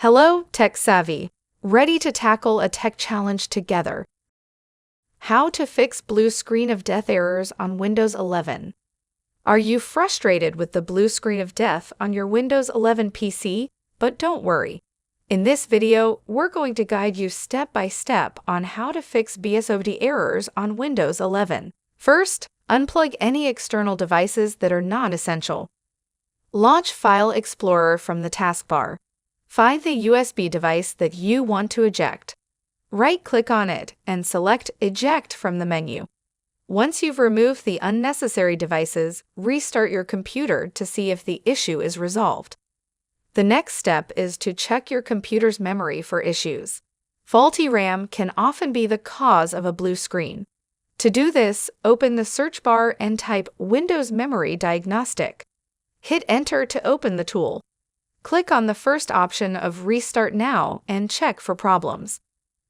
Hello, Tech Savvy. Ready to tackle a tech challenge together. How to fix blue screen of death errors on Windows 11. Are you frustrated with the blue screen of death on your Windows 11 PC? But don't worry. In this video, we're going to guide you step by step on how to fix BSOD errors on Windows 11. First, unplug any external devices that are not essential. Launch File Explorer from the taskbar. Find the USB device that you want to eject. Right-click on it and select Eject from the menu. Once you've removed the unnecessary devices, restart your computer to see if the issue is resolved. The next step is to check your computer's memory for issues. Faulty RAM can often be the cause of a blue screen. To do this, open the search bar and type Windows Memory Diagnostic. Hit Enter to open the tool. Click on the first option of Restart Now and check for problems.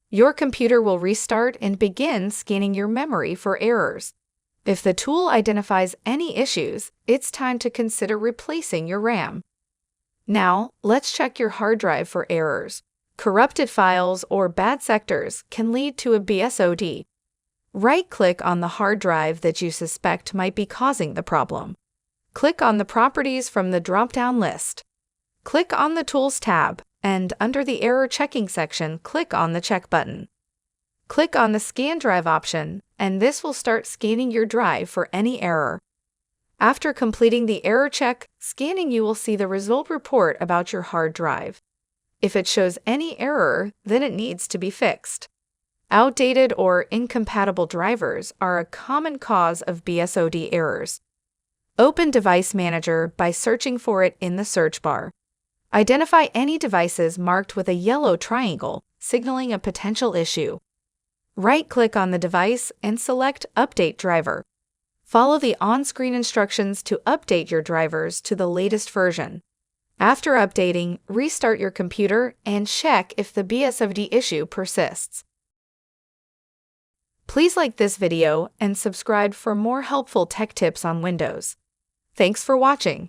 Your computer will restart and begin scanning your memory for errors. If the tool identifies any issues, it's time to consider replacing your RAM. Now, let's check your hard drive for errors. Corrupted files or bad sectors can lead to a BSOD. Right-click on the hard drive that you suspect might be causing the problem. Click on the Properties from the drop-down list. Click on the Tools tab, and under the Error Checking section, click on the Check button. Click on the Scan Drive option, and this will start scanning your drive for any error. After completing the error check, scanning you will see the result report about your hard drive. If it shows any error, then it needs to be fixed. Outdated or incompatible drivers are a common cause of BSOD errors. Open Device Manager by searching for it in the search bar. Identify any devices marked with a yellow triangle, signaling a potential issue. Right-click on the device and select Update Driver. Follow the on-screen instructions to update your drivers to the latest version. After updating, restart your computer and check if the BSOD issue persists. Please like this video and subscribe for more helpful tech tips on Windows. Thanks for watching.